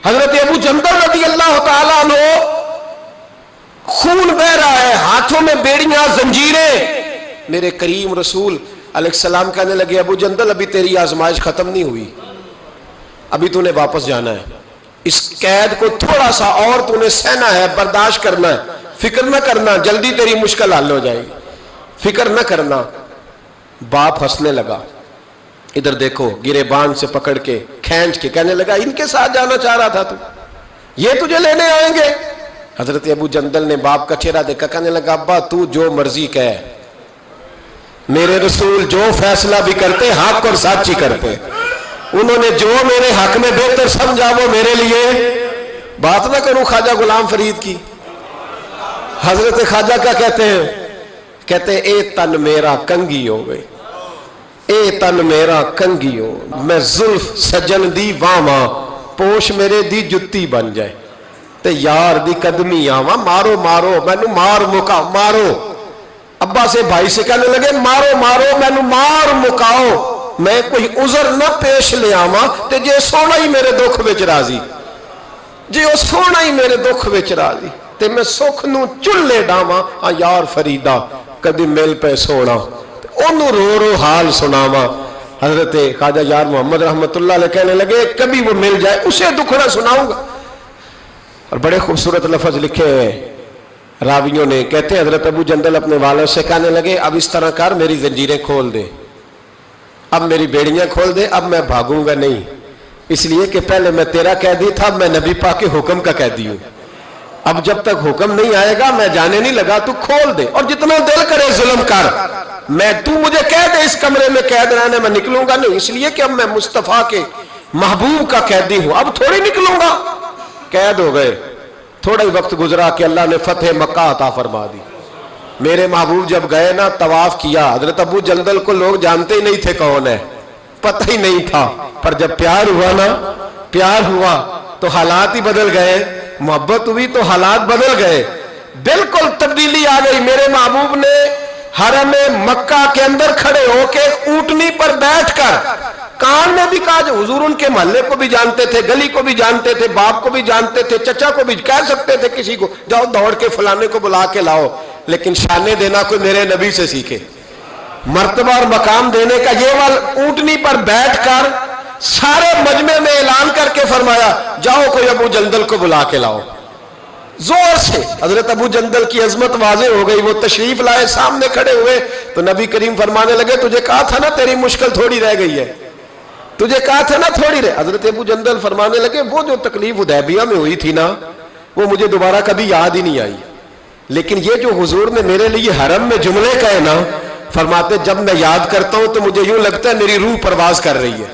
حضرت ابو جندل رضی اللہ تعالیٰ عنہ خون بہ رہا ہے، ہاتھوں میں بیڑیاں، زنجیریں، میرے کریم رسول علیہ السلام کہنے لگے ابو جندل ابھی تیری آزمائش ختم نہیں ہوئی، ابھی تو نے واپس جانا ہے، اس قید کو تھوڑا سا اور تو نے سہنا ہے، برداشت کرنا ہے، فکر نہ کرنا، جلدی تیری مشکل حل ہو جائے گی، فکر نہ کرنا۔ باپ ہنسنے لگا، ادھر دیکھو گریبان سے پکڑ کے کھینچ کے کہنے لگا ان کے ساتھ جانا چاہ رہا تھا تو یہ تجھے لینے آئیں گے؟ حضرت ابو جندل نے باپ کا چہرہ دیکھا، کہنے لگا ابا تو جو مرضی کہے، میرے رسول جو فیصلہ بھی کرتے حق اور سچ ہی کرتے، انہوں نے جو میرے حق میں بہتر سمجھا وہ میرے لیے۔ بات نہ کروں خواجہ غلام فرید کی، حضرت خواجہ کیا کہتے ہیں؟ کہتے ہیں اے تن میرا کنگی ہو گئے، اے تن میرا کنگی ہو، میں زلف سجن دی واواں، پوش میرے دی جتی بن جائے، تے یار دی قدمی آواں، مارو مارو مینو مار مکا، مارو۔ ابا سے بھائی سے کہنے لگے مارو مارو مینو مار مکاؤ، میں کوئی عذر نہ پیش لے آواں تے جے سونا ہی میرے دکھ وچ راضی، جے او سونا ہی میرے دکھ وچ راضی تے میں سکھ نو چلے ڈاواں، ہاں یار فریدا کدی مل پہ سونا انہوں رو رو حال سناواں۔ حضرت خواجہ یار محمد رحمت اللہ علیہ کہنے لگے کبھی وہ مل جائے اسے دکھڑا سناؤں گا۔ اور بڑے خوبصورت لفظ لکھے ہیں راویوں نے، کہتے ہیں حضرت ابو جندل اپنے والد سے کہنے لگے اب اس طرح کر میری زنجیریں کھول دے، اب میری بیڑیاں کھول دے، اب میں بھاگوں گا نہیں، اس لیے کہ پہلے میں تیرا قیدی تھا، میں نبی پاک کے حکم کا قیدی ہوں، اب جب تک حکم نہیں آئے گا میں جانے نہیں لگا، تو کھول دے اور جتنا دل کرے ظلم کر، میں تو مجھے کہہ دے اس کمرے میں قید رہنے میں نکلوں گا نہیں، اس لیے کہ اب میں مصطفیٰ کے محبوب کا قیدی ہوں، اب تھوڑی نکلوں گا۔ قید ہو گئے، تھوڑا ہی وقت گزرا کہ اللہ نے فتح مکہ عطا فرما دی۔ میرے محبوب جب گئے نا طواف کیا، حضرت ابو جندل کو لوگ جانتے ہی نہیں تھے کون ہے، پتہ ہی نہیں تھا، پر جب پیار ہوا نا، پیار ہوا تو حالات ہی بدل گئے، محبت ہوئی تو حالات بدل گئے، بالکل تبدیلی آ گئی۔ میرے محبوب نے حرم مکہ کے اندر کھڑے ہو کے اونٹنی پر بیٹھ کر کان میں بھی کہا، جو حضور ان کے محلے کو بھی جانتے تھے، گلی کو بھی جانتے تھے، باپ کو بھی جانتے تھے، چچا کو بھی کہہ سکتے تھے کسی کو جاؤ دوڑ کے فلانے کو بلا کے لاؤ، لیکن شانے دینا کوئی میرے نبی سے سیکھے، مرتبہ اور مقام دینے کا یہ وال اونٹنی پر بیٹھ کر سارے مجمع میں اعلان کر کے فرمایا جاؤ کوئی ابو جندل کو بلا کے لاؤ۔ زور سے حضرت ابو جندل کی عظمت واضح ہو گئی، وہ تشریف لائے، سامنے کھڑے ہوئے تو نبی کریم فرمانے لگے تجھے کہا تھا نا تیری مشکل تھوڑی رہ گئی ہے، تجھے کہا تھا نا تھوڑی رہے. حضرت ابو جندل فرمانے لگے وہ جو تکلیف حدیبیہ میں ہوئی تھی نا وہ مجھے دوبارہ کبھی یاد ہی نہیں آئی, لیکن یہ جو حضور نے میرے لیے حرم میں جملے کہے نا, فرماتے جب میں یاد کرتا ہوں تو مجھے یوں لگتا ہے میری روح پرواز کر رہی ہے,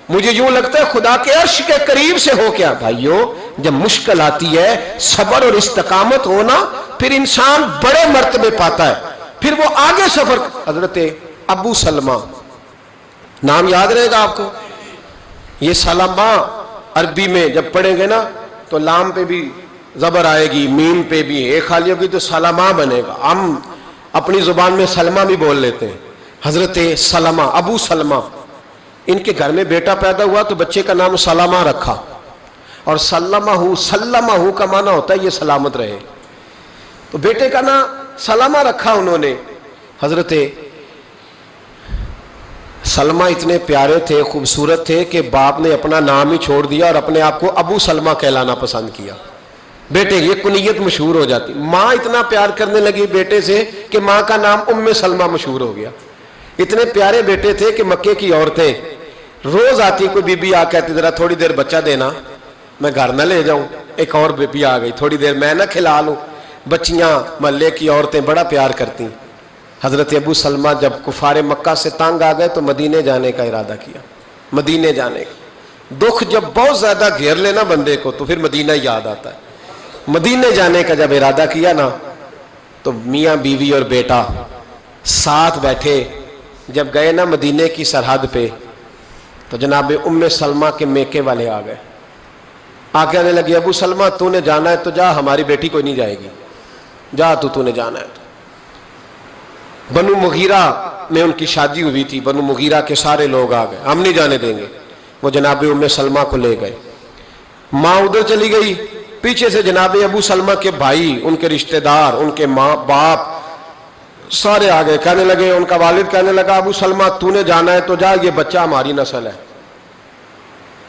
مجھے یوں لگتا ہے خدا کے عرش کے قریب سے ہو کیا. بھائیو جب مشکل آتی ہے صبر اور استقامت ہونا پھر انسان بڑے مرتبے پاتا ہے, پھر وہ آگے سفر. حضرت ابو سلمہ نام یاد رہے گا آپ کو, یہ سلمہ عربی میں جب پڑھیں گے نا تو لام پہ بھی زبر آئے گی, میم پہ بھی ایک خالی ہوگی تو سلمہ بنے گا. ہم اپنی زبان میں سلمہ بھی بول لیتے ہیں. حضرت سلمہ ابو سلمہ, ان کے گھر میں بیٹا پیدا ہوا تو بچے کا نام سلمہ رکھا, اور سلمہ کا معنی ہوتا ہے یہ سلامت رہے, تو بیٹے کا نام سلمہ رکھا انہوں نے. حضرت سلمہ اتنے پیارے تھے, خوبصورت تھے کہ باپ نے اپنا نام ہی چھوڑ دیا اور اپنے آپ کو ابو سلمہ کہلانا پسند کیا. بیٹے یہ کنیت مشہور ہو جاتی. ماں اتنا پیار کرنے لگی بیٹے سے کہ ماں کا نام ام سلمہ مشہور ہو گیا. اتنے پیارے بیٹے تھے کہ مکے کی عورتیں روز آتی, کوئی بی بی آ کہتی ذرا تھوڑی دیر بچہ دینا, میں گھر نہ لے جاؤں. ایک اور بی بی آ گئی, تھوڑی دیر میں نہ کھلا لوں. بچیاں محلے کی عورتیں بڑا پیار کرتی. حضرت ابو سلمہ جب کفار مکہ سے تنگ آ گئے تو مدینے جانے کا ارادہ کیا. مدینے جانے کا دکھ جب بہت زیادہ گھیر لینا بندے کو تو پھر مدینہ یاد آتا ہے. مدینے جانے کا جب ارادہ کیا نا تو میاں بیوی اور بیٹا ساتھ بیٹھے. جب گئے نا مدینے کی سرحد پہ تو جناب ام سلمہ کے میکے والے آ گئے. آ کہنے لگے ابو سلمہ تو نے جانا ہے تو جا, ہماری بیٹی کوئی نہیں جائے گی, جا تو نے جانا ہے. بنو مغیرہ میں ان کی شادی ہوئی تھی, بنو مغیرہ کے سارے لوگ آ گئے, ہم نہیں جانے دیں گے. وہ جناب ام سلمہ کو لے گئے. ماں ادھر چلی گئی, پیچھے سے جناب ابو سلمہ کے بھائی, ان کے رشتہ دار, ان کے ماں باپ سارے آ گئے. کہنے لگے, ان کا والد کہنے لگا ابو سلمہ تو نے جانا ہے تو جا, یہ بچہ ہماری نسل ہے,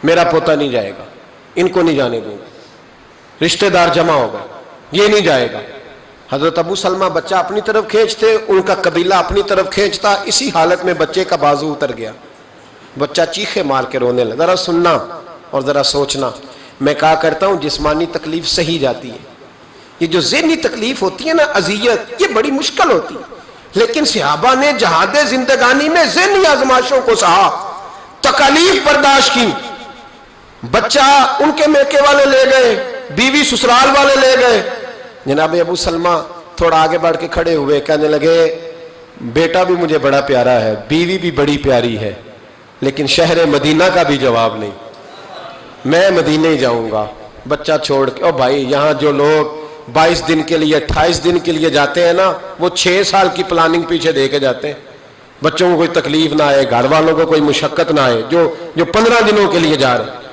میرا پوتا نہیں جائے گا, ان کو نہیں جانے دوں گا. رشتہ دار جمع ہو گئے, یہ نہیں جائے گا. حضرت ابو سلمہ بچہ اپنی طرف کھینچتے, ان کا قبیلہ اپنی طرف کھینچتا. اسی حالت میں بچے کا بازو اتر گیا, بچہ چیخے مار کے رونے لگا. ذرا سننا اور ذرا سوچنا, میں کہا کرتا ہوں جسمانی تکلیف سہی جاتی ہے, یہ جو ذہنی تکلیف ہوتی ہے نا اذیت, یہ بڑی مشکل ہوتی ہے. لیکن صحابہ نے جہاد زندگانی میں ذہنی آزمائشوں کو سہا, تکالیف برداشت کی. بچہ ان کے میکے والے لے گئے, بیوی سسرال والے لے گئے. جناب ابو سلمہ تھوڑا آگے بڑھ کے کھڑے ہوئے, کہنے لگے بیٹا بھی مجھے بڑا پیارا ہے, بیوی بھی بڑی پیاری ہے, لیکن شہر مدینہ کا بھی جواب نہیں, میں مدینہ ہی جاؤں گا بچہ چھوڑ کے. او بھائی یہاں جو لوگ 22 دن کے لیے 28 دن کے لیے جاتے ہیں نا, وہ 6 سال کی پلاننگ پیچھے دے کے جاتے ہیں. بچوں کو کوئی تکلیف نہ آئے, گھر والوں کو کوئی مشقت نہ آئے, جو 15 دنوں کے لیے جا رہے.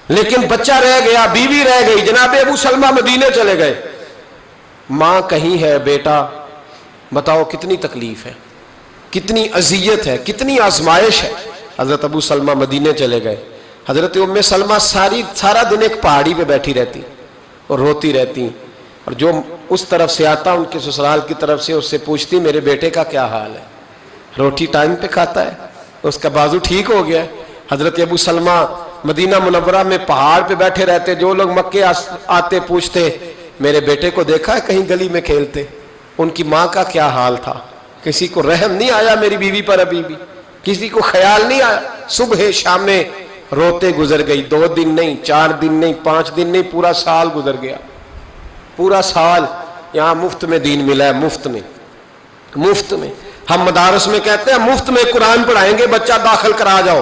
لیکن بچہ رہ گیا, بیوی رہ گئی, جناب ابو سلمہ مدینے چلے گئے. ماں کہیں ہے, بیٹا بتاؤ کتنی تکلیف ہے, کتنی اذیت ہے, کتنی آزمائش ہے. حضرت ابو سلمہ مدینے چلے گئے. حضرت ام سلمہ سارا دن ایک پہاڑی پہ بیٹھی رہتی اور روتی رہتی, اور جو اس طرف سے آتا ان کے سسرال کی طرف سے اس سے پوچھتی میرے بیٹے کا کیا حال ہے, روٹی ٹائم پہ کھاتا ہے, اس کا بازو ٹھیک ہو گیا. حضرت ابو سلمہ مدینہ منورہ میں پہاڑ پہ بیٹھے رہتے. جو لوگ مکے آتے پوچھتے میرے بیٹے کو دیکھا ہے کہیں گلی میں کھیلتے. ان کی ماں کا کیا حال تھا, کسی کو رحم نہیں آیا میری بیوی پر, ابھی بھی کسی کو خیال نہیں آیا. صبح شام میں روتے گزر گئی. 2 دن نہیں, 4 دن نہیں, 5 دن نہیں, پورا سال گزر گیا. پورا سال یہاں مفت میں دین ملا ہے, مفت میں. ہم مدارس میں کہتے ہیں مفت میں قرآن پڑھائیں گے, بچہ داخل کرا جاؤ.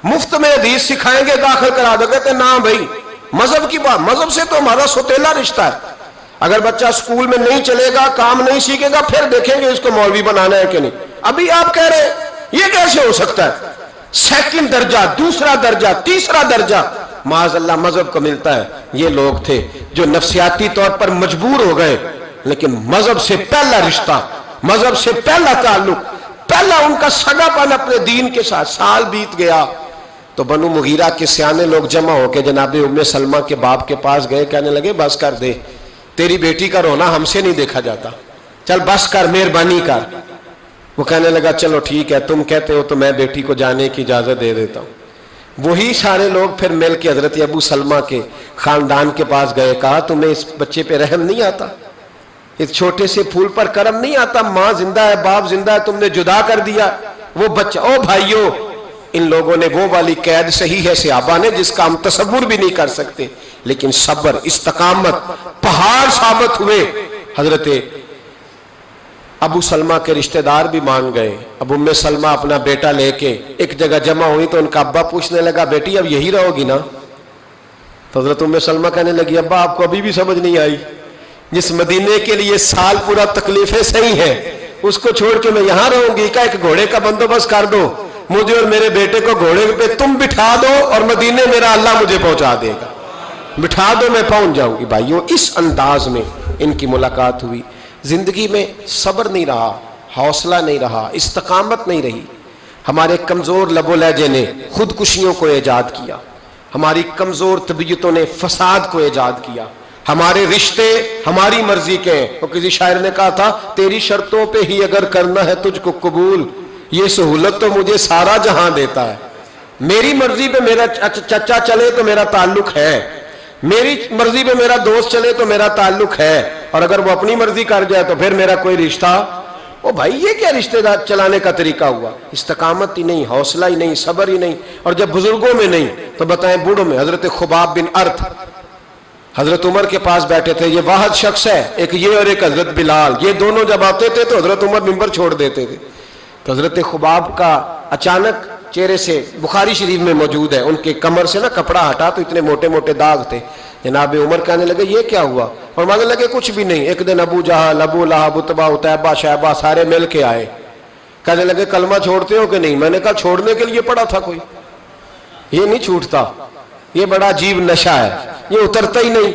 مفت میں حدیث سکھائیں گے, داخل کرا دو. کہتے ہیں نا بھائی, مذہب کی بات, مذہب سے تو ہمارا سوتیلا رشتہ ہے. اگر بچہ اسکول میں نہیں چلے گا, کام نہیں سیکھے گا, پھر دیکھیں گے اس کو مولوی بنانا ہے کہ نہیں. ابھی آپ کہہ رہے ہیں یہ کیسے ہو سکتا ہے؟ سیکنڈ درجہ, دوسرا درجہ, تیسرا درجہ معاذ اللہ مذہب کو ملتا ہے. یہ لوگ تھے جو نفسیاتی طور پر مجبور ہو گئے, لیکن مذہب سے پہلا رشتہ, مذہب سے پہلا تعلق, پہلا ان کا سگا پن اپنے دین کے ساتھ. سال بیت گیا تو بنو مغیرہ کے سیانے لوگ جمع ہو کے جناب ام سلمہ کے باپ کے پاس گئے. کہنے لگے بس کر دے, تیری بیٹی کا رونا ہم سے نہیں دیکھا جاتا, چل بس کر, مہربانی کر. وہ کہنے لگا چلو ٹھیک ہے, تم کہتے ہو تو میں بیٹی کو جانے کی اجازت دے دیتا ہوں. وہی سارے لوگ پھر مل کے حضرت ابو سلمہ کے خاندان کے پاس گئے، کہا تمہیں اس بچے پہ رحم نہیں آتا؟ اس چھوٹے سے پھول پر کرم نہیں آتا؟ ماں زندہ ہے، باپ زندہ ہے، تم نے جدا کر دیا وہ بچہ۔ او بھائیو، ان لوگوں نے وہ والی قید صحیح ہے صحابہ نے جس کا ہم تصور بھی نہیں کر سکتے، لیکن صبر، استقامت پہاڑ ثابت ہوئے۔ حضرت ابو سلمہ کے رشتہ دار بھی مان گئے۔ اب ام سلمہ اپنا بیٹا لے کے ایک جگہ جمع ہوئی تو ان کا ابا پوچھنے لگا، بیٹی اب یہی رہو گی نا؟ تو حضرت ام سلمہ کہنے لگی، ابا آپ کو ابھی بھی سمجھ نہیں آئی؟ جس مدینے کے لیے سال پورا تکلیفیں صحیح ہیں، اس کو چھوڑ کے میں یہاں رہوں گی؟ کا ایک گھوڑے کا بندوبست کر دو، مجھے اور میرے بیٹے کو گھوڑے پہ تم بٹھا دو اور مدینے میرا اللہ مجھے پہنچا دے گا، بٹھا دو میں پہنچ جاؤں گی۔ بھائیو، اس انداز میں ان کی ملاقات ہوئی۔ زندگی میں صبر نہیں رہا، حوصلہ نہیں رہا، استقامت نہیں رہی۔ ہمارے کمزور لب و لہجے نے خودکشیوں کو ایجاد کیا، ہماری کمزور طبیعتوں نے فساد کو ایجاد کیا، ہمارے رشتے ہماری مرضی کے ہیں۔ اور کسی شاعر نے کہا تھا، تیری شرطوں پہ ہی اگر کرنا ہے تجھ کو قبول، یہ سہولت تو مجھے سارا جہاں دیتا ہے۔ میری مرضی پہ میرا چچا چلے تو میرا تعلق ہے، میری مرضی پہ میرا دوست چلے تو میرا تعلق ہے، اور اگر وہ اپنی مرضی کر جائے تو پھر میرا کوئی رشتہ۔ او بھائی، یہ کیا رشتے دار چلانے کا طریقہ ہوا؟ استقامت ہی نہیں، حوصلہ ہی نہیں، صبر ہی نہیں، اور جب بزرگوں میں نہیں تو بتائیں بوڑھوں میں۔ حضرت خباب بن ارت حضرت عمر کے پاس بیٹھے تھے، یہ واحد شخص ہے، ایک یہ اور ایک حضرت بلال، یہ دونوں جب آتے تھے تو حضرت عمر ممبر چھوڑ دیتے تھے۔ تو حضرت خباب کا اچانک چہرے سے، بخاری شریف میں موجود ہے، ان کے کمر سے نا کپڑا ہٹا تو اتنے موٹے موٹے داغ تھے۔ جناب عمر کہنے لگے، یہ کیا ہوا؟ اور ماننے لگے، کچھ بھی نہیں۔ ایک دن ابو جہل، ابو لہب، عتبہ، عتیبہ، شیبہ سارے مل کے آئے، کہنے لگے کلمہ چھوڑتے ہو کہ نہیں؟ میں نے کہا چھوڑنے کے لیے پڑا تھا کوئی، یہ نہیں چھوٹتا، یہ بڑا عجیب نشہ ہے، یہ اترتا ہی نہیں۔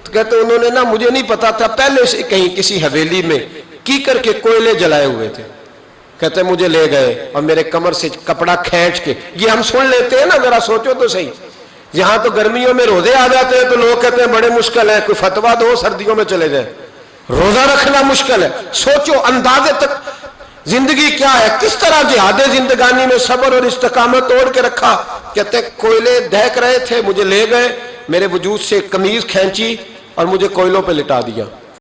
تو کہتے انہوں نے نا، مجھے نہیں پتا تھا، پہلے سے کہیں کسی حویلی میں کیکر کے کوئلے جلائے ہوئے تھے۔ کہتے مجھے لے گئے اور میرے کمر سے کپڑا کھینچ کے، یہ ہم سن لیتے ہیں نا، ذرا سوچو تو صحیح، یہاں تو گرمیوں میں روزے آ جاتے ہیں تو لوگ کہتے ہیں بڑے مشکل ہے، کوئی فتویٰ دو سردیوں میں چلے جائیں، روزہ رکھنا مشکل ہے۔ سوچو اندازے تک زندگی کیا ہے، کس طرح جہاد زندگانی میں صبر اور استقامت توڑ کے رکھا۔ کہتے ہیں کوئلے دہک رہے تھے، مجھے لے گئے، میرے وجود سے قمیض کھینچی اور مجھے کوئلوں پہ لٹا دیا۔